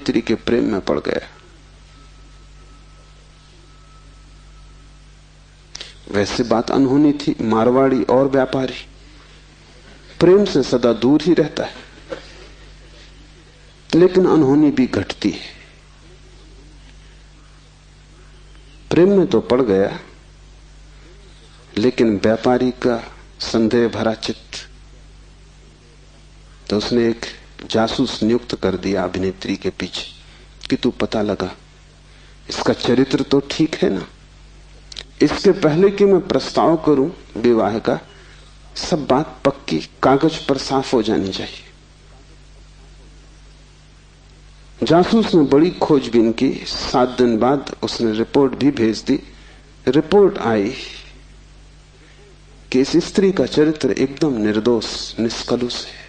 अभिनेत्री के प्रेम में पड़ गया। वैसे बात अनहोनी थी, मारवाड़ी और व्यापारी प्रेम से सदा दूर ही रहता है, लेकिन अनहोनी भी घटती है। प्रेम में तो पड़ गया, लेकिन व्यापारी का संदेह भरा चित्त, तो उसने एक जासूस नियुक्त कर दिया अभिनेत्री के पीछे कि तू पता लगा, इसका चरित्र तो ठीक है ना, इसके पहले कि मैं प्रस्ताव करूं विवाह का, सब बात पक्की कागज पर साफ हो जानी चाहिए। जासूस ने बड़ी खोजबीन की। 7 दिन बाद उसने रिपोर्ट भी भेज दी। रिपोर्ट आई कि इस स्त्री का चरित्र एकदम निर्दोष, निष्कलुष है।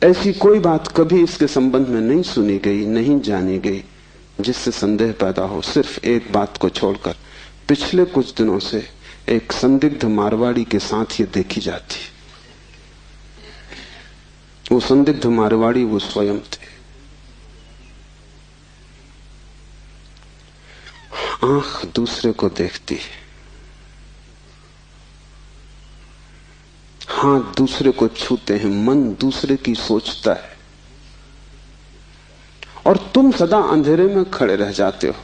ऐसी कोई बात कभी इसके संबंध में नहीं सुनी गई, नहीं जानी गई जिससे संदेह पैदा हो। सिर्फ एक बात को छोड़कर पिछले कुछ दिनों से एक संदिग्ध मारवाड़ी के साथ ये देखी जाती। वो संदिग्ध मारवाड़ी वो स्वयं थे। आंख दूसरे को देखती है, हाथ दूसरे को छूते हैं, मन दूसरे की सोचता है, और तुम सदा अंधेरे में खड़े रह जाते हो।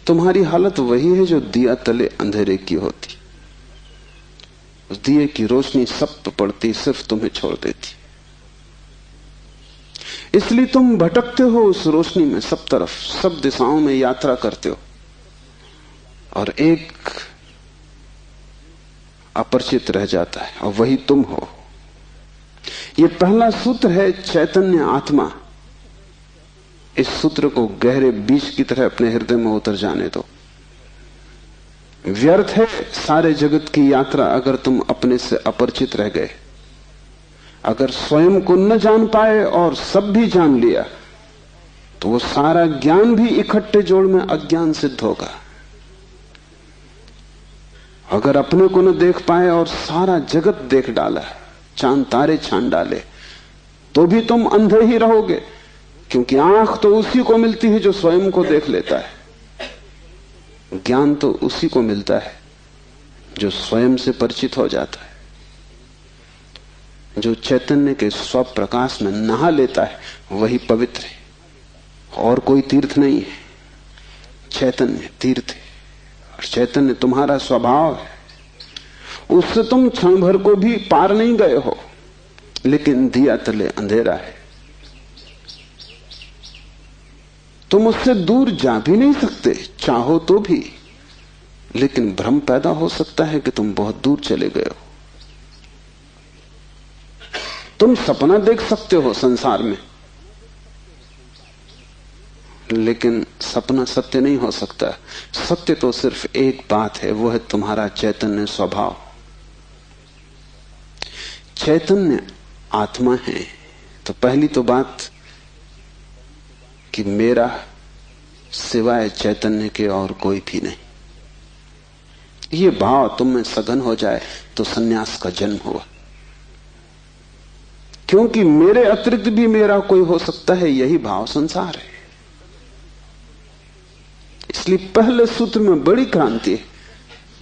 तुम्हारी हालत वही है जो दिया तले अंधेरे की होती। उस दिए की रोशनी सब पे पड़ती, सिर्फ तुम्हें छोड़ देती। इसलिए तुम भटकते हो उस रोशनी में, सब तरफ, सब दिशाओं में यात्रा करते हो, और एक अपरिचित रह जाता है, और वही तुम हो। यह पहला सूत्र है, चैतन्य आत्मा। इस सूत्र को गहरे बीज की तरह अपने हृदय में उतर जाने दो। व्यर्थ है सारे जगत की यात्रा अगर तुम अपने से अपरिचित रह गए। अगर स्वयं को न जान पाए और सब भी जान लिया, तो वो सारा ज्ञान भी इकट्ठे जोड़ में अज्ञान सिद्ध होगा। अगर अपने को न देख पाए और सारा जगत देख डाला, चांद तारे छान डाले, तो भी तुम अंधे ही रहोगे, क्योंकि आंख तो उसी को मिलती है जो स्वयं को देख लेता है। ज्ञान तो उसी को मिलता है जो स्वयं से परिचित हो जाता है, जो चैतन्य के स्वप्रकाश में नहा लेता है, वही पवित्र है। और कोई तीर्थ नहीं है, चैतन्य तीर्थ है। और चैतन्य तुम्हारा स्वभाव है, उससे तुम क्षण भर को भी पार नहीं गए हो, लेकिन दिया तले अंधेरा है। तुम उससे दूर जा भी नहीं सकते, चाहो तो भी, लेकिन भ्रम पैदा हो सकता है कि तुम बहुत दूर चले गए हो। तुम सपना देख सकते हो संसार में, लेकिन सपना सत्य नहीं हो सकता। सत्य तो सिर्फ एक बात है, वो है तुम्हारा चैतन्य स्वभाव। चैतन्य आत्मा है, तो पहली तो बात कि मेरा सिवाय चैतन्य के और कोई भी नहीं। ये भाव तुम में सघन हो जाए तो सन्यास का जन्म हुआ, क्योंकि मेरे अतिरिक्त भी मेरा कोई हो सकता है, यही भाव संसार है। इसलिए पहले सूत्र में बड़ी क्रांति है।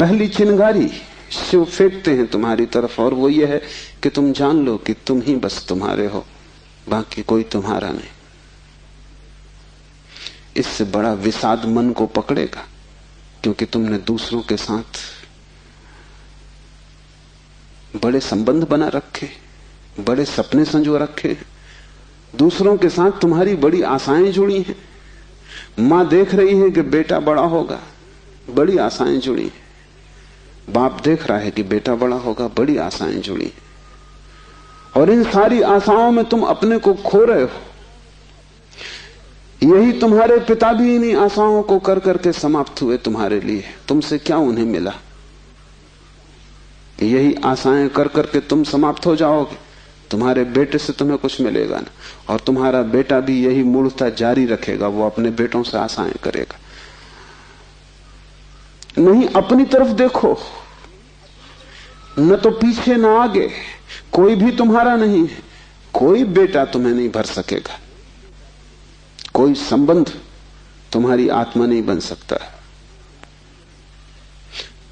पहली चिंगारी शिव फेंकते हैं तुम्हारी तरफ, और वो ये है कि तुम जान लो कि तुम ही बस तुम्हारे हो, बाकी कोई तुम्हारा नहीं। इससे बड़ा विषाद मन को पकड़ेगा, क्योंकि तुमने दूसरों के साथ बड़े संबंध बना रखे, बड़े सपने संजो रखे, दूसरों के साथ तुम्हारी बड़ी आशाएं जुड़ी हैं। मां देख रही है कि बेटा बड़ा होगा, बड़ी आशाएं जुड़ी हैं। बाप देख रहा है कि बेटा बड़ा होगा, बड़ी आशाएं जुड़ी हैं। और इन सारी आशाओं में तुम अपने को खो रहे हो। यही तुम्हारे पिता भी इन्हीं आशाओं को कर करके समाप्त हुए तुम्हारे लिए। तुमसे क्या उन्हें मिला? यही आशाएं कर करके तुम समाप्त हो जाओगे। तुम्हारे बेटे से तुम्हें कुछ मिलेगा ना, और तुम्हारा बेटा भी यही मूढ़ता जारी रखेगा, वो अपने बेटों से आशाएं करेगा। नहीं, अपनी तरफ देखो, न तो पीछे न आगे, कोई भी तुम्हारा नहीं है, कोई बेटा तुम्हें नहीं भर सकेगा, कोई संबंध तुम्हारी आत्मा नहीं बन सकता,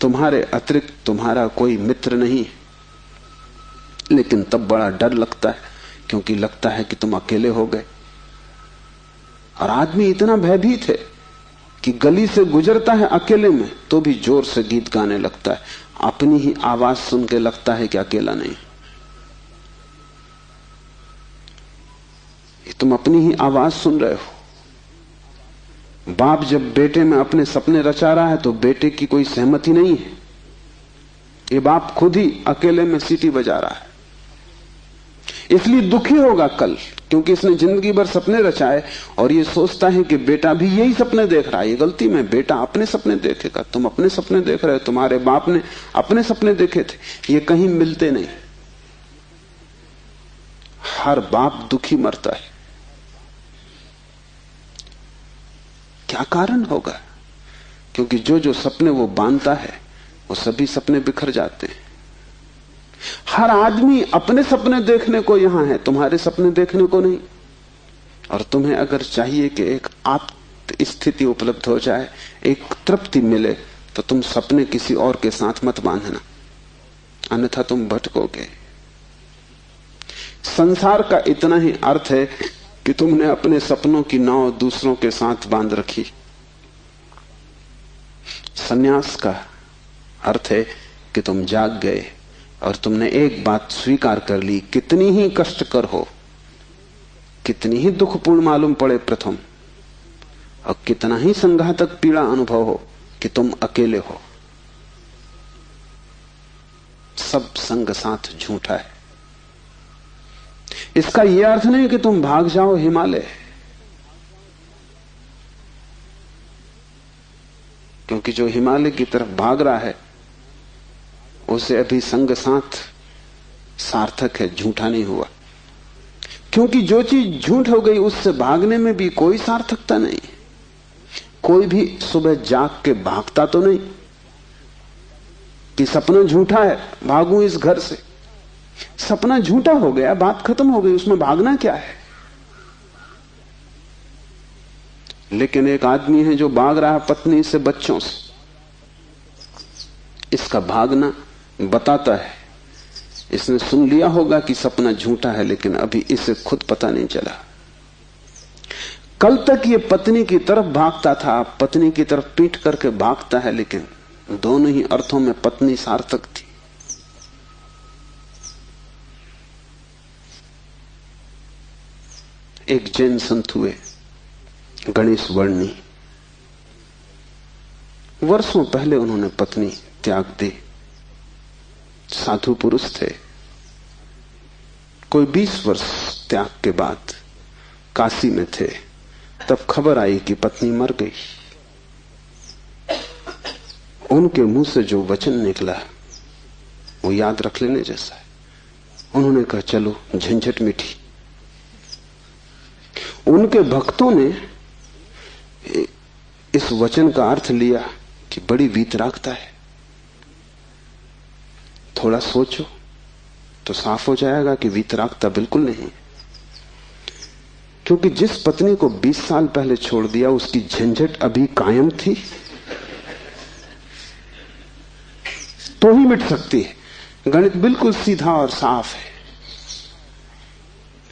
तुम्हारे अतिरिक्त तुम्हारा कोई मित्र नहीं। लेकिन तब बड़ा डर लगता है, क्योंकि लगता है कि तुम अकेले हो गए। और आदमी इतना भयभीत है कि गली से गुजरता है अकेले में तो भी जोर से गीत गाने लगता है, अपनी ही आवाज सुन के लगता है कि अकेला नहीं। ये तुम अपनी ही आवाज सुन रहे हो। बाप जब बेटे में अपने सपने रचा रहा है तो बेटे की कोई सहमति नहीं है। ये बाप खुद ही अकेले में सीटी बजा रहा है, इसलिए दुखी होगा कल, क्योंकि इसने जिंदगी भर सपने रचाए और ये सोचता है कि बेटा भी यही सपने देख रहा है। ये गलती में, बेटा अपने सपने देखेगा, तुम अपने सपने देख रहे हो, तुम्हारे बाप ने अपने सपने देखे थे, ये कहीं मिलते नहीं। हर बाप दुखी मरता है। क्या कारण होगा? क्योंकि जो जो सपने वो बांधता है वो सभी सपने बिखर जाते हैं। हर आदमी अपने सपने देखने को यहां है, तुम्हारे सपने देखने को नहीं। और तुम्हें अगर चाहिए कि एक आत्म स्थिति उपलब्ध हो जाए, एक तृप्ति मिले, तो तुम सपने किसी और के साथ मत बांधना, अन्यथा तुम भटकोगे। संसार का इतना ही अर्थ है कि तुमने अपने सपनों की नाव दूसरों के साथ बांध रखी। संन्यास का अर्थ है कि तुम जाग गए और तुमने एक बात स्वीकार कर ली, कितनी ही कष्टकर हो, कितनी ही दुखपूर्ण मालूम पड़े प्रथम, और कितना ही संघातक पीड़ा अनुभव हो, कि तुम अकेले हो। सब संग साथ झूठा है। इसका यह अर्थ नहीं कि तुम भाग जाओ हिमालय, क्योंकि जो हिमालय की तरफ भाग रहा है उसे अभी संग साथ सार्थक है, झूठा नहीं हुआ। क्योंकि जो चीज झूठ हो गई उससे भागने में भी कोई सार्थकता नहीं। कोई भी सुबह जाग के भागता तो नहीं कि सपना झूठा है, भागूं इस घर से। सपना झूठा हो गया, बात खत्म हो गई, उसमें भागना क्या है। लेकिन एक आदमी है जो भाग रहा है पत्नी से, बच्चों से, इसका भागना बताता है, इसने सुन लिया होगा कि सपना झूठा है, लेकिन अभी इसे खुद पता नहीं चला। कल तक ये पत्नी की तरफ भागता था, पत्नी की तरफ पीठ करके भागता है, लेकिन दोनों ही अर्थों में पत्नी सार्थक थी। एक जैन संत हुए, गणेश वर्णी। वर्षों पहले उन्होंने पत्नी त्याग दी। साधु पुरुष थे। कोई 20 वर्ष त्याग के बाद काशी में थे, तब खबर आई कि पत्नी मर गई। उनके मुंह से जो वचन निकला वो याद रख लेने जैसा है। उन्होंने कहा, चलो झंझट मिटी। उनके भक्तों ने इस वचन का अर्थ लिया कि बड़ी वीतरागता है। थोड़ा सोचो तो साफ हो जाएगा कि वीतरागता बिल्कुल नहीं, क्योंकि जिस पत्नी को 20 साल पहले छोड़ दिया उसकी झंझट अभी कायम थी तो ही मिट सकती है। गणित बिल्कुल सीधा और साफ है।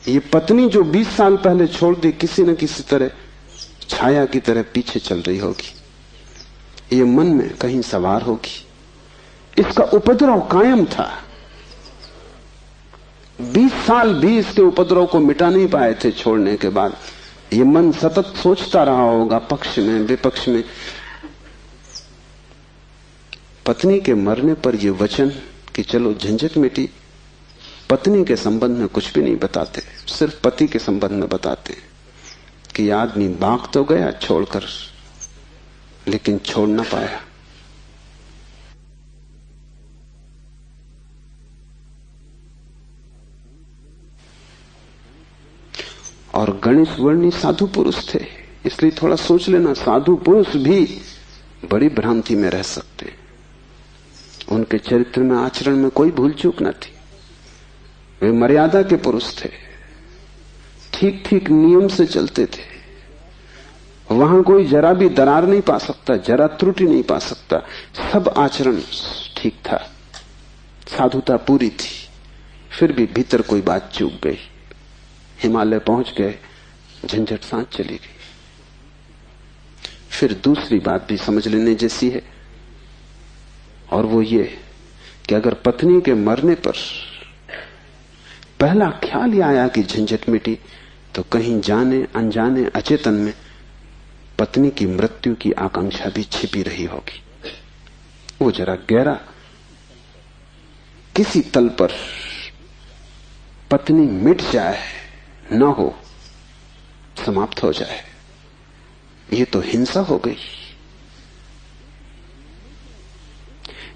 ये पत्नी जो 20 साल पहले छोड़ दी, किसी न किसी तरह छाया की तरह पीछे चल रही होगी, ये मन में कहीं सवार होगी। इसका उपद्रव कायम था। 20 साल भी इसके उपद्रव को मिटा नहीं पाए थे छोड़ने के बाद। ये मन सतत सोचता रहा होगा, पक्ष में विपक्ष में। पत्नी के मरने पर यह वचन कि चलो झंझट मिटी, पत्नी के संबंध में कुछ भी नहीं बताते, सिर्फ पति के संबंध में बताते कि आदमी भाग तो गया छोड़कर, लेकिन छोड़ ना पाया। और गणेश वर्णी साधु पुरुष थे, इसलिए थोड़ा सोच लेना, साधु पुरुष भी बड़ी भ्रांति में रह सकते। उनके चरित्र में, आचरण में कोई भूल चूक न थी। वे मर्यादा के पुरुष थे, ठीक ठीक नियम से चलते थे। वहां कोई जरा भी दरार नहीं पा सकता, जरा त्रुटि नहीं पा सकता। सब आचरण ठीक था, साधुता पूरी थी। फिर भी भीतर कोई बात चूक गई। हिमालय पहुंच गए, झंझट सांस चली गई। फिर दूसरी बात भी समझ लेने जैसी है, और वो ये कि अगर पत्नी के मरने पर पहला ख्याल ही आया कि झंझट मिटी, तो कहीं जाने अनजाने अचेतन में पत्नी की मृत्यु की आकांक्षा भी छिपी रही होगी। वो जरा गहरा किसी तल पर पत्नी मिट जाए, न हो, समाप्त हो जाए, ये तो हिंसा हो गई।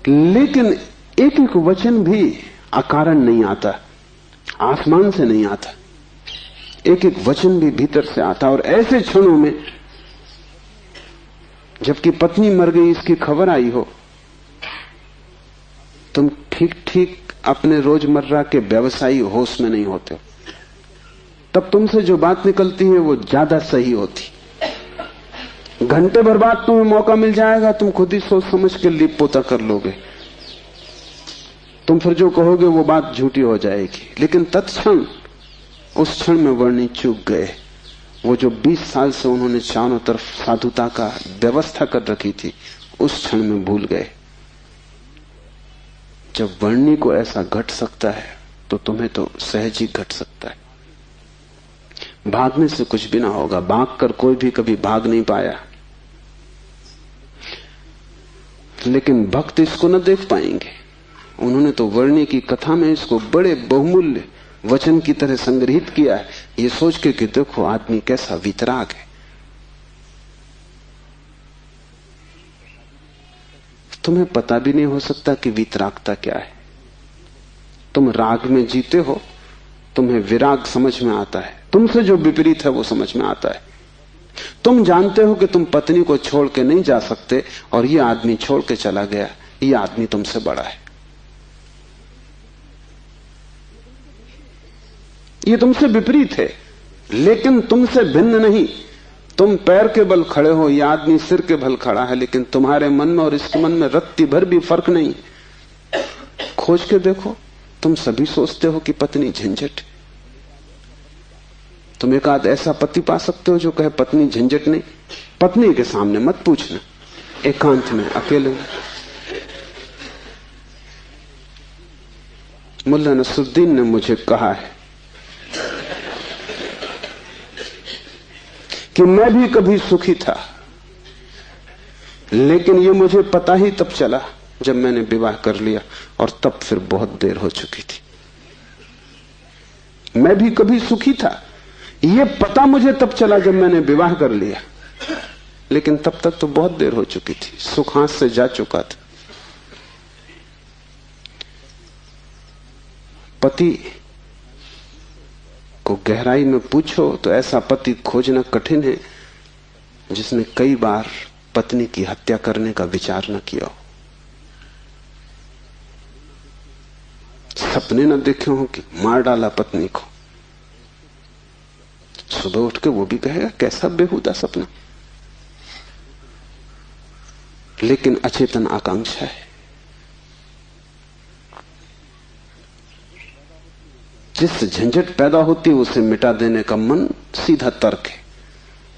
लेकिन एक एक वचन भी अकारण नहीं आता, आसमान से नहीं आता। एक एक वचन भी भीतर से आता। और ऐसे क्षणों में जबकि पत्नी मर गई इसकी खबर आई हो, तुम ठीक ठीक अपने रोजमर्रा के व्यवसायी होश में नहीं होते हो। तब तुमसे जो बात निकलती है वो ज्यादा सही होती। घंटे भर बाद तुम्हें मौका मिल जाएगा, तुम खुद ही सोच समझ के लीप पोता कर लोगे। तुम फिर जो कहोगे वो बात झूठी हो जाएगी। लेकिन तत्क्षण उस क्षण में वर्णी चूक गए। वो जो 20 साल से उन्होंने चारों तरफ साधुता का व्यवस्था कर रखी थी, उस क्षण में भूल गए। जब वर्णी को ऐसा घट सकता है तो तुम्हें तो सहज ही घट सकता है। भागने से कुछ भी ना होगा। भागकर कोई भी कभी भाग नहीं पाया। लेकिन भक्त इसको न देख पाएंगे। उन्होंने तो वर्णी की कथा में इसको बड़े बहुमूल्य वचन की तरह संग्रहित किया है, ये सोच के कि देखो आदमी कैसा वितराग है। तुम्हें पता भी नहीं हो सकता कि वितरागता क्या है। तुम राग में जीते हो, तुम्हें विराग समझ में आता है। तुमसे जो विपरीत है वो समझ में आता है। तुम जानते हो कि तुम पत्नी को छोड़ के नहीं जा सकते, और ये आदमी छोड़ के चला गया। ये आदमी तुमसे बड़ा है, ये तुमसे विपरीत है, लेकिन तुमसे भिन्न नहीं। तुम पैर के बल खड़े हो, यह आदमी सिर के बल खड़ा है, लेकिन तुम्हारे मन में और इसके मन में रत्ती भर भी फर्क नहीं। खोज के देखो, तुम सभी सोचते हो कि पत्नी झंझट। तुम एक आध ऐसा पति पा सकते हो जो कहे पत्नी झंझट नहीं। पत्नी के सामने मत पूछना, एकांत में अकेले। मुल्ला नसरुद्दीन ने मुझे कहा है कि मैं भी कभी सुखी था, लेकिन ये मुझे पता ही तब चला जब मैंने विवाह कर लिया, और तब फिर बहुत देर हो चुकी थी। मैं भी कभी सुखी था, ये पता मुझे तब चला जब मैंने विवाह कर लिया, लेकिन तब तक तो बहुत देर हो चुकी थी। सुख हाथ से जा चुका था। पति को गहराई में पूछो तो ऐसा पति खोजना कठिन है जिसने कई बार पत्नी की हत्या करने का विचार न किया हो। सपने न देखे हो कि मार डाला पत्नी को। सुबह उठ के वो भी कहेगा कैसा बेहुदा सपना। लेकिन अचेतन आकांक्षा है। जिससे झंझट पैदा होती है उसे मिटा देने का मन सीधा तर्क है,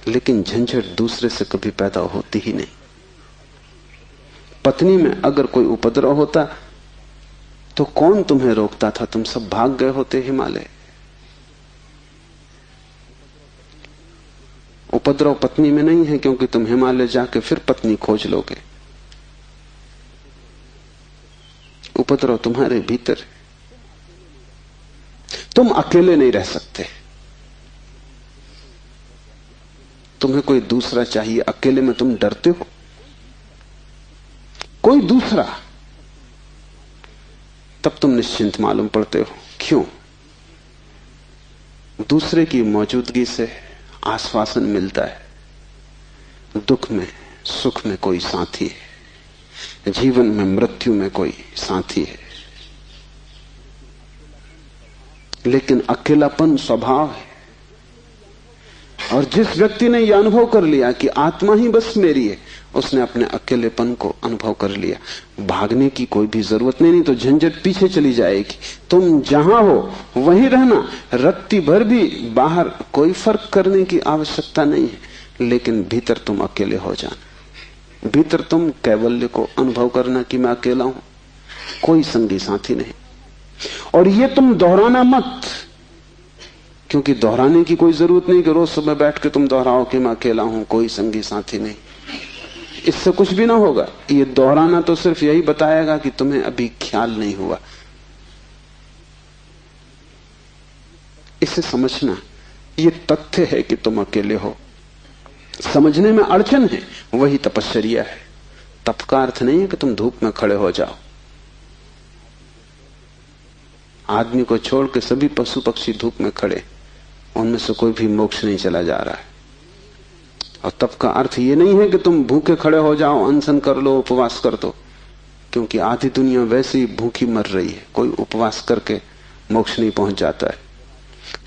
लेकिन झंझट दूसरे से कभी पैदा होती ही नहीं। पत्नी में अगर कोई उपद्रव होता तो कौन तुम्हें रोकता था? तुम सब भाग गए होते हिमालय। उपद्रव पत्नी में नहीं है, क्योंकि तुम हिमालय जाके फिर पत्नी खोज लोगे। उपद्रव तुम्हारे भीतर है। तुम अकेले नहीं रह सकते, तुम्हें कोई दूसरा चाहिए। अकेले में तुम डरते हो, कोई दूसरा, तब तुम निश्चिंत मालूम पड़ते हो। क्यों? दूसरे की मौजूदगी से आश्वासन मिलता है। दुख में सुख में कोई साथी है, जीवन में मृत्यु में कोई साथी है। लेकिन अकेलापन स्वभाव है। और जिस व्यक्ति ने यह अनुभव कर लिया कि आत्मा ही बस मेरी है, उसने अपने अकेलेपन को अनुभव कर लिया। भागने की कोई भी जरूरत नहीं तो झंझट पीछे चली जाएगी। तुम जहां हो वहीं रहना, रत्ती भर भी बाहर कोई फर्क करने की आवश्यकता नहीं है, लेकिन भीतर तुम अकेले हो जाना। भीतर तुम कैवल्य को अनुभव करना कि मैं अकेला हूं, कोई संगी साथी नहीं। और ये तुम दोहराना मत, क्योंकि दोहराने की कोई जरूरत नहीं कि रोज सुबह बैठ के तुम दोहराओ कि मैं अकेला हूं, कोई संगी साथी नहीं। इससे कुछ भी ना होगा। ये दोहराना तो सिर्फ यही बताएगा कि तुम्हें अभी ख्याल नहीं हुआ। इसे समझना, ये तथ्य है कि तुम अकेले हो। समझने में अड़चन है, वही तपश्चर्या है। तप का अर्थ नहीं है कि तुम धूप में खड़े हो जाओ। आदमी को छोड़ के सभी पशु पक्षी धूप में खड़े, उनमें से कोई भी मोक्ष नहीं चला जा रहा है। और तप का अर्थ ये नहीं है कि तुम भूखे खड़े हो जाओ, अनशन कर लो, उपवास कर दो, क्योंकि आधी दुनिया वैसे ही भूखी मर रही है। कोई उपवास करके मोक्ष नहीं पहुंच जाता है।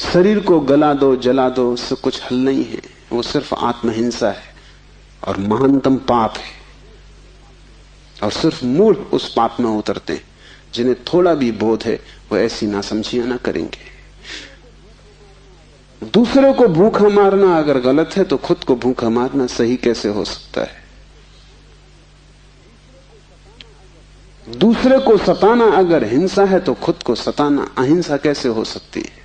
शरीर को गला दो, जला दो, उससे कुछ हल नहीं है। वो सिर्फ आत्महिंसा है और महानतम पाप है। और सिर्फ मूढ़ उस पाप में उतरते हैं। जिन्हें थोड़ा भी बोध है वो ऐसी नासमझियां ना करेंगे। दूसरे को भूखा मारना अगर गलत है तो खुद को भूखा मारना सही कैसे हो सकता है? दूसरे को सताना अगर हिंसा है तो खुद को सताना अहिंसा कैसे हो सकती है?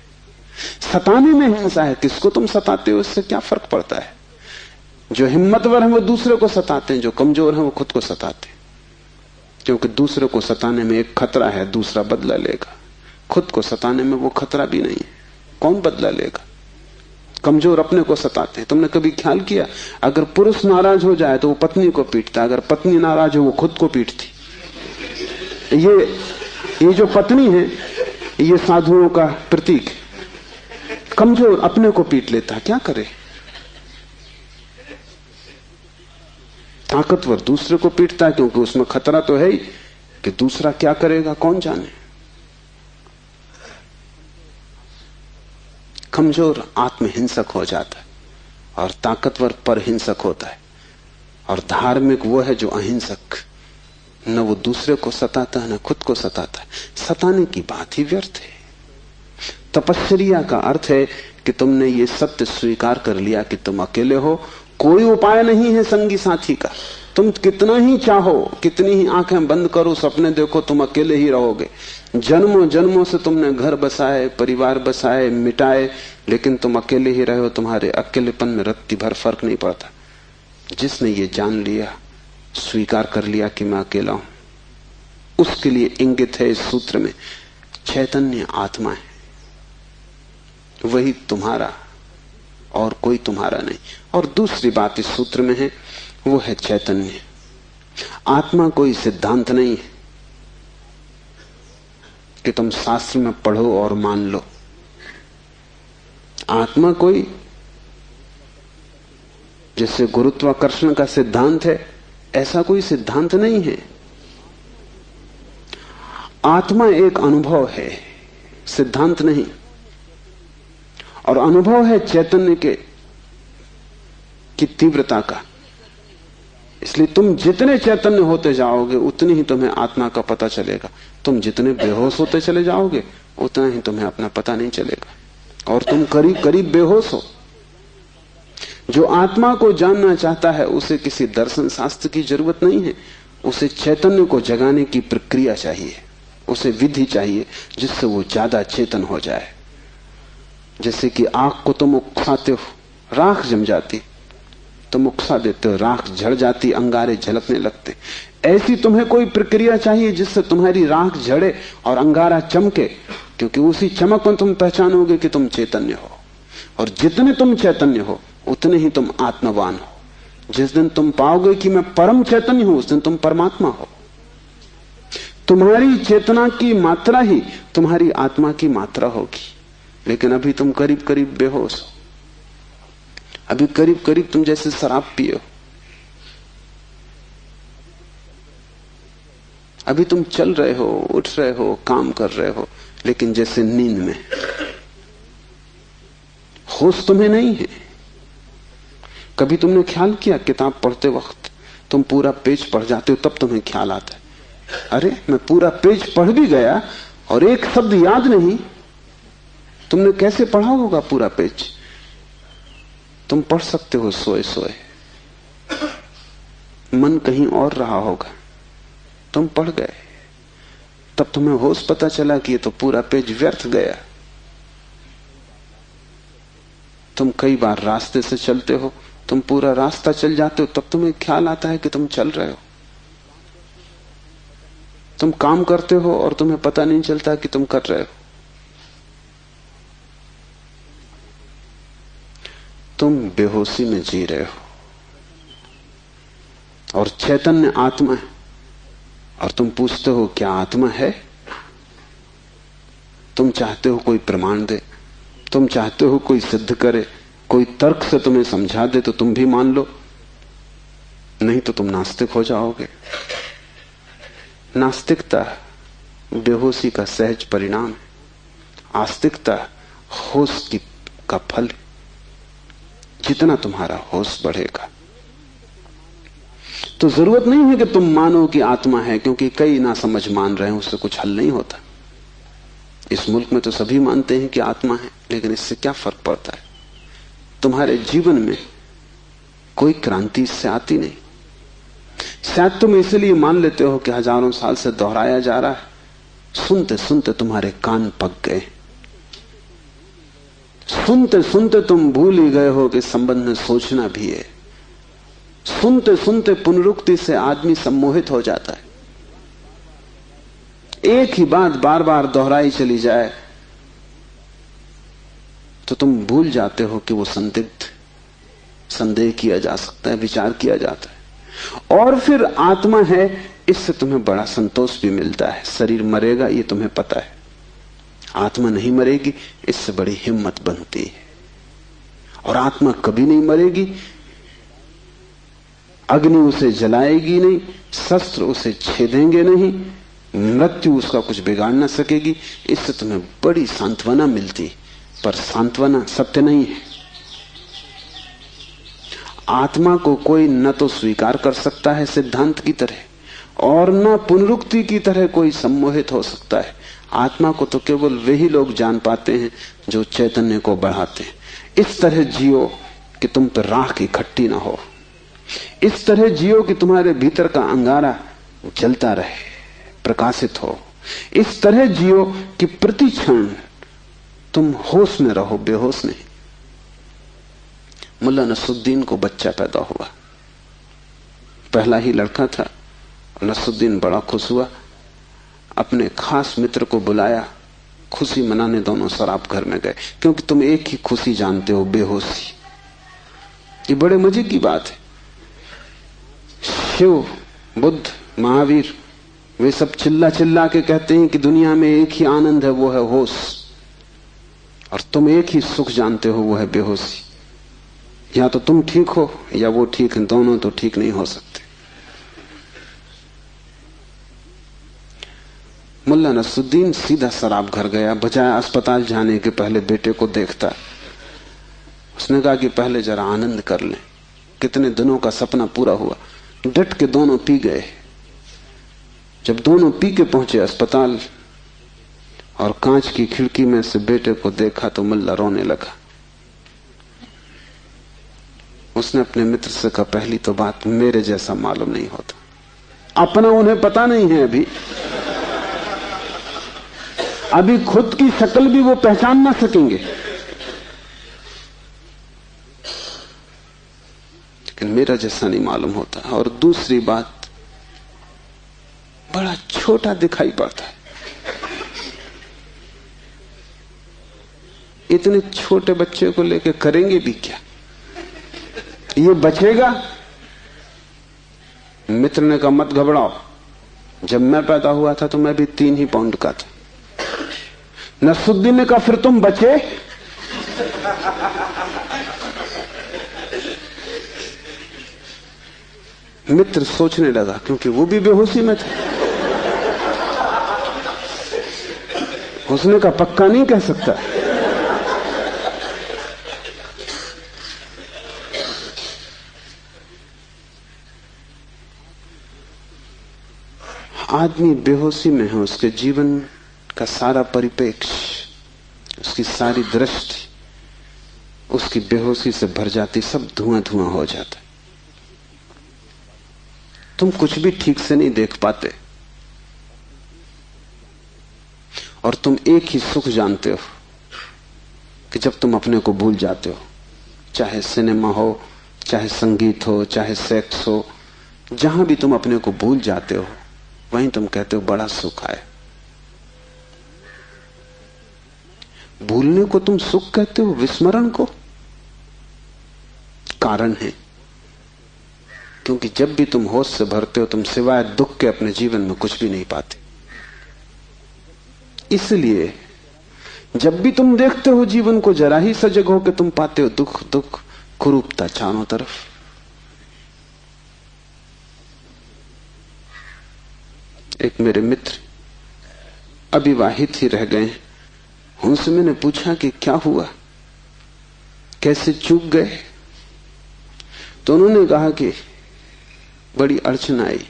सताने में हिंसा है, किसको तुम सताते हो इससे क्या फर्क पड़ता है? जो हिम्मतवर है वो दूसरे को सताते हैं, जो कमजोर है वो खुद को सताते हैं। क्योंकि दूसरे को सताने में एक खतरा है, दूसरा बदला लेगा। खुद को सताने में वो खतरा भी नहीं है, कौन बदला लेगा? कमजोर अपने को सताते हैं। तुमने कभी ख्याल किया, अगर पुरुष नाराज हो जाए तो वो पत्नी को पीटता, अगर पत्नी नाराज हो वो खुद को पीटती। ये जो पत्नी है ये साधुओं का प्रतीक है। कमजोर अपने को पीट लेता, क्या करे? ताकतवर दूसरे को पीटता है, क्योंकि उसमें खतरा तो है ही कि दूसरा क्या करेगा कौन जाने। कमजोर आत्महिंसक हो जाता है और ताकतवर परहिंसक होता है। और धार्मिक वो है जो अहिंसक, न वो दूसरे को सताता है न खुद को सताता है। सताने की बात ही व्यर्थ है। तपश्चर्या का अर्थ है कि तुमने ये सत्य स्वीकार कर लिया कि तुम अकेले हो, कोई उपाय नहीं है संगी साथी का। तुम कितना ही चाहो, कितनी ही आंखें बंद करो, सपने देखो, तुम अकेले ही रहोगे। जन्मों जन्मों से तुमने घर बसाए, परिवार बसाए, मिटाए, लेकिन तुम अकेले ही रहे हो। तुम्हारे अकेलेपन में रत्ती भर फर्क नहीं पड़ता। जिसने ये जान लिया, स्वीकार कर लिया कि मैं अकेला हूं, उसके लिए इंगित है इस सूत्र में चैतन्य आत्मा है, वही तुम्हारा और कोई तुम्हारा नहीं। और दूसरी बात इस सूत्र में है, वो है चैतन्य। आत्मा कोई सिद्धांत नहीं है कि तुम शास्त्र में पढ़ो और मान लो। आत्मा कोई, जैसे गुरुत्वाकर्षण का सिद्धांत है, ऐसा कोई सिद्धांत नहीं है। आत्मा एक अनुभव है, सिद्धांत नहीं। और अनुभव है चैतन्य की तीव्रता का। इसलिए तुम जितने चैतन्य होते जाओगे उतनी ही तुम्हें आत्मा का पता चलेगा। तुम जितने बेहोश होते चले जाओगे उतना ही तुम्हें अपना पता नहीं चलेगा। और तुम करीब करीब बेहोश हो। जो आत्मा को जानना चाहता है उसे किसी दर्शन शास्त्र की जरूरत नहीं है, उसे चैतन्य को जगाने की प्रक्रिया चाहिए, उसे विधि चाहिए जिससे वो ज्यादा चेतन हो जाए। जैसे कि आग को तुम उकसाते हो, राख जम जाती, तुम उकसा देते हो, राख झड़ जाती, अंगारे झलकने लगते। ऐसी तुम्हें कोई प्रक्रिया चाहिए जिससे तुम्हारी राख झड़े और अंगारा चमके, क्योंकि उसी चमक में तुम पहचानोगे कि तुम चैतन्य हो। और जितने तुम चैतन्य हो उतने ही तुम आत्मवान हो। जिस दिन तुम पाओगे कि मैं परम चैतन्य हूं, उस दिन तुम परमात्मा हो। तुम्हारी चेतना की मात्रा ही तुम्हारी आत्मा की मात्रा होगी। लेकिन अभी तुम करीब करीब बेहोश हो, अभी करीब करीब तुम जैसे शराब पिए हो, अभी तुम चल रहे हो, उठ रहे हो, काम कर रहे हो, लेकिन जैसे नींद में। होश तुम्हें नहीं है, कभी तुमने ख्याल किया किताब पढ़ते वक्त तुम पूरा पेज पढ़ जाते हो, तब तुम्हें ख्याल आता है अरे मैं पूरा पेज पढ़ भी गया और एक शब्द याद नहीं। तुमने कैसे पढ़ा होगा पूरा पेज? तुम पढ़ सकते हो सोए सोए, मन कहीं और रहा होगा, तुम पढ़ गए, तब तुम्हें होश पता चला कि ये तो पूरा पेज व्यर्थ गया। तुम कई बार रास्ते से चलते हो, तुम पूरा रास्ता चल जाते हो, तब तुम्हें ख्याल आता है कि तुम चल रहे हो। तुम काम करते हो और तुम्हें पता नहीं चलता कि तुम कर रहे हो। तुम बेहोशी में जी रहे हो और चैतन्य आत्मा है, और तुम पूछते हो क्या आत्मा है? तुम चाहते हो कोई प्रमाण दे, तुम चाहते हो कोई सिद्ध करे, कोई तर्क से तुम्हें समझा दे तो तुम भी मान लो, नहीं तो तुम नास्तिक हो जाओगे। नास्तिकता बेहोशी का सहज परिणाम है, आस्तिकता होश का फल। जितना तुम्हारा होश बढ़ेगा तो जरूरत नहीं है कि तुम मानो कि आत्मा है, क्योंकि कई ना समझ मान रहे हैं, उससे कुछ हल नहीं होता। इस मुल्क में तो सभी मानते हैं कि आत्मा है, लेकिन इससे क्या फर्क पड़ता है? तुम्हारे जीवन में कोई क्रांति इससे आती नहीं। शायद तुम इसलिए मान लेते हो कि हजारों साल से दोहराया जा रहा है। सुनते सुनते तुम्हारे कान पक गए, सुनते सुनते तुम भूल ही गए हो कि संबंध में सोचना भी है। सुनते सुनते पुनरुक्ति से आदमी सम्मोहित हो जाता है। एक ही बात बार बार दोहराई चली जाए तो तुम भूल जाते हो कि वो संदिग्ध, संदेह किया जा सकता है, विचार किया जाता है। और फिर आत्मा है, इससे तुम्हें बड़ा संतोष भी मिलता है। शरीर मरेगा ये तुम्हें पता है, आत्मा नहीं मरेगी, इससे बड़ी हिम्मत बनती है। और आत्मा कभी नहीं मरेगी, अग्नि उसे जलाएगी नहीं, शस्त्र उसे छेदेंगे नहीं, मृत्यु उसका कुछ बिगाड़ ना सकेगी। इससे तुम्हें बड़ी सांत्वना मिलती, पर सांत्वना सत्य नहीं है। आत्मा को कोई न तो स्वीकार कर सकता है सिद्धांत की तरह, और न पुनरुक्ति की तरह कोई सम्मोहित हो सकता है। आत्मा को तो केवल वही लोग जान पाते हैं जो चैतन्य को बढ़ाते हैं। इस तरह जियो कि तुम पर राख इकट्ठी ना हो, इस तरह जियो कि तुम्हारे भीतर का अंगारा जलता रहे, प्रकाशित हो। इस तरह जियो कि प्रति क्षण तुम होश में रहो, बेहोश नहीं। मुल्ला नसरुद्दीन को बच्चा पैदा हुआ, पहला ही लड़का था। नसरुद्दीन बड़ा खुश हुआ, अपने खास मित्र को बुलाया, खुशी मनाने दोनों शराब घर में गए। क्योंकि तुम एक ही खुशी जानते हो, बेहोशी। ये बड़े मजे की बात है। शिव, बुद्ध, महावीर, वे सब चिल्ला चिल्ला के कहते हैं कि दुनिया में एक ही आनंद है, वो है होश। और तुम एक ही सुख जानते हो, वो है बेहोशी। या तो तुम ठीक हो या वो ठीक है, दोनों तो ठीक नहीं हो सकते। मुल्ला नसरुद्दीन सीधा शराब घर गया, बजाय अस्पताल जाने के पहले बेटे को देखता। उसने कहा कि पहले जरा आनंद कर लें, कितने दिनों का सपना पूरा हुआ। डट के दोनों पी गए। जब दोनों पी के पहुंचे अस्पताल और कांच की खिड़की में से बेटे को देखा तो मुल्ला रोने लगा। उसने अपने मित्र से कहा, पहली तो बात मेरे जैसा मालूम नहीं होता। अपना उन्हें पता नहीं है, अभी खुद की शक्ल भी वो पहचान ना सकेंगे। लेकिन मेरा जैसा नहीं मालूम होता। और दूसरी बात, बड़ा छोटा दिखाई पड़ता है। इतने छोटे बच्चे को लेकर करेंगे भी क्या? ये बचेगा? मित्र ने कहा, मत घबराओ, जब मैं पैदा हुआ था तो मैं भी 3 ही पाउंड का था। नसरुद्दीन ने कहा, फिर तुम बचे? मित्र सोचने लगा, क्योंकि वो भी बेहोशी में था। उसने कहा, पक्का नहीं कह सकता। आदमी बेहोशी में है, उसके जीवन का सारा परिप्रेक्ष्य, उसकी सारी दृष्टि उसकी बेहोशी से भर जाती, सब धुआं धुआं हो जाता। तुम कुछ भी ठीक से नहीं देख पाते और तुम एक ही सुख जानते हो कि जब तुम अपने को भूल जाते हो, चाहे सिनेमा हो, चाहे संगीत हो, चाहे सेक्स हो, जहां भी तुम अपने को भूल जाते हो वहीं तुम कहते हो बड़ा सुख आए। भूलने को तुम सुख कहते हो, विस्मरण को? कारण है क्योंकि जब भी तुम होश से भरते हो तुम सिवाय दुख के अपने जीवन में कुछ भी नहीं पाते। इसलिए जब भी तुम देखते हो जीवन को, जरा ही सजग हो के तुम पाते हो दुख दुख, कुरूपता चारों तरफ। एक मेरे मित्र अविवाहित ही रह गए, उनसे मैंने पूछा कि क्या हुआ, कैसे चूक गए? तो उन्होंने कहा कि बड़ी अड़चन आई।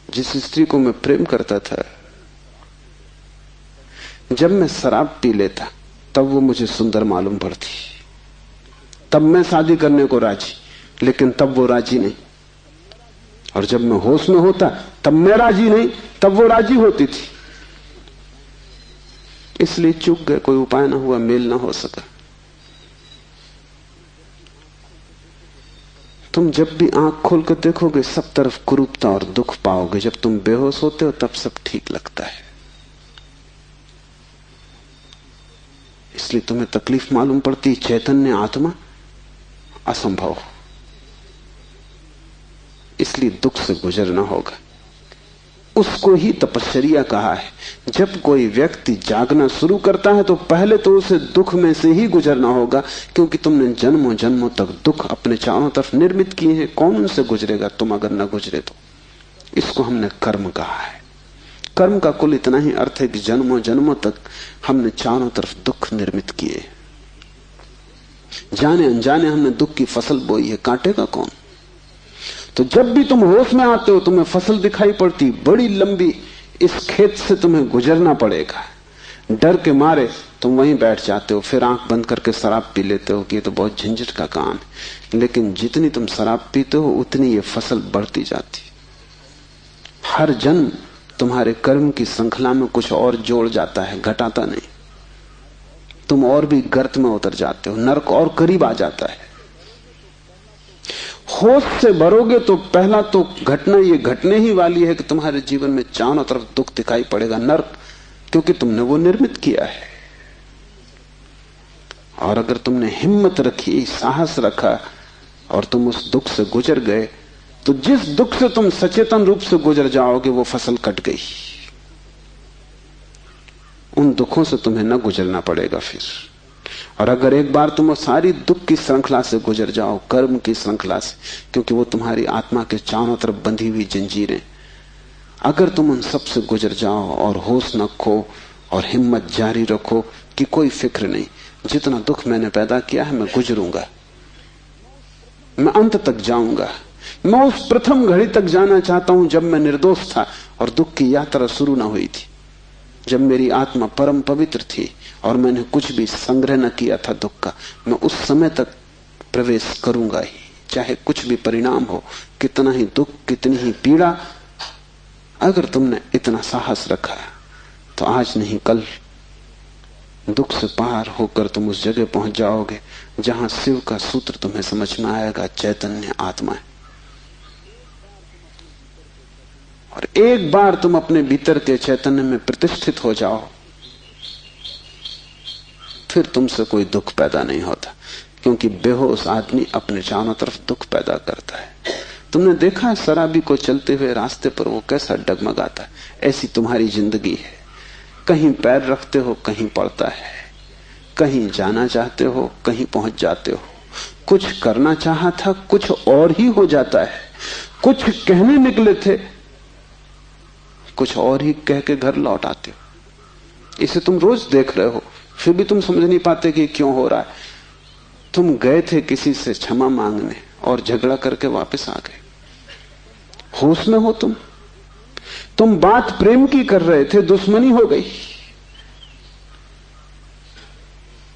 जिस स्त्री को मैं प्रेम करता था, जब मैं शराब पी लेता तब वो मुझे सुंदर मालूम पड़ती, तब मैं शादी करने को राजी, लेकिन तब वो राजी नहीं। और जब मैं होश में होता तब मैं राजी नहीं, तब वो राजी होती थी। इसलिए चूक गए, कोई उपाय ना हुआ, मेल ना हो सका। तुम जब भी आंख खोल कर देखोगे सब तरफ कुरूपता और दुख पाओगे। जब तुम बेहोश होते हो तब सब ठीक लगता है। इसलिए तुम्हें तकलीफ मालूम पड़ती, चैतन्य आत्मा असंभव। इसलिए दुख से गुजरना होगा। उसको ही तपश्चर्या कहा है। जब कोई व्यक्ति जागना शुरू करता है तो पहले तो उसे दुख में से ही गुजरना होगा, क्योंकि तुमने जन्मों जन्मों तक दुख अपने चारों तरफ निर्मित किए हैं। कौन उनसे गुजरेगा तुम अगर न गुजरे तो? इसको हमने कर्म कहा है। कर्म का कुल इतना ही अर्थ है कि जन्मों जन्मों तक हमने चारों तरफ दुख निर्मित किए, जाने अनजाने हमने दुख की फसल बोई है, काटेगा कौन? तो जब भी तुम होश में आते हो तुम्हें फसल दिखाई पड़ती बड़ी लंबी, इस खेत से तुम्हें गुजरना पड़ेगा। डर के मारे तुम वहीं बैठ जाते हो, फिर आंख बंद करके शराब पी लेते हो कि ये तो बहुत झंझट का काम है। लेकिन जितनी तुम शराब पीते हो उतनी ये फसल बढ़ती जाती। हर जन्म तुम्हारे कर्म की श्रृंखला में कुछ और जोड़ जाता है, घटाता नहीं। तुम और भी गर्त में उतर जाते हो, नरक और करीब आ जाता है। होश से भरोगे तो पहला तो घटना ये घटने ही वाली है कि तुम्हारे जीवन में चारों तरफ दुख दिखाई पड़ेगा, नरक, क्योंकि तुमने वो निर्मित किया है। और अगर तुमने हिम्मत रखी, साहस रखा और तुम उस दुख से गुजर गए, तो जिस दुख से तुम सचेतन रूप से गुजर जाओगे वो फसल कट गई। उन दुखों से तुम्हें न गुजरना पड़ेगा फिर। और अगर एक बार तुम सारी दुख की श्रृंखला से गुजर जाओ, कर्म की श्रृंखला से, क्योंकि वो तुम्हारी आत्मा के चारों तरफ बंधी हुई जंजीरें, अगर तुम उन सब से गुजर जाओ और होश न खो और हिम्मत जारी रखो कि कोई फिक्र नहीं, जितना दुख मैंने पैदा किया है मैं गुजरूंगा, मैं अंत तक जाऊंगा। मैं उस प्रथम घड़ी तक जाना चाहता हूं जब मैं निर्दोष था और दुख की यात्रा शुरू ना हुई थी, जब मेरी आत्मा परम पवित्र थी और मैंने कुछ भी संग्रह न किया था दुख का। मैं उस समय तक प्रवेश करूंगा ही, चाहे कुछ भी परिणाम हो, कितना ही दुख, कितनी ही पीड़ा। अगर तुमने इतना साहस रखा तो आज नहीं कल दुख से पार होकर तुम उस जगह पहुंच जाओगे जहां शिव का सूत्र तुम्हें समझ में आएगा, चैतन्य आत्मा है। और एक बार तुम अपने भीतर के चैतन्य में प्रतिष्ठित हो जाओ, फिर तुमसे कोई दुख पैदा नहीं होता, क्योंकि बेहोश आदमी अपने चारों तरफ दुख पैदा करता है। तुमने देखा है शराबी को चलते हुए रास्ते पर वो कैसा डगमगाता है? ऐसी तुम्हारी जिंदगी है। कहीं पैर रखते हो कहीं पड़ता है, कहीं जाना चाहते हो कहीं पहुंच जाते हो, कुछ करना चाहा था कुछ और ही हो जाता है, कुछ कहने निकले थे कुछ और ही कह के घर लौट आते हो। इसे तुम रोज देख रहे हो, फिर भी तुम समझ नहीं पाते कि क्यों हो रहा है। तुम गए थे किसी से क्षमा मांगने और झगड़ा करके वापस आ गए। होश में हो तुम तुम बात प्रेम की कर रहे थे, दुश्मनी हो गई।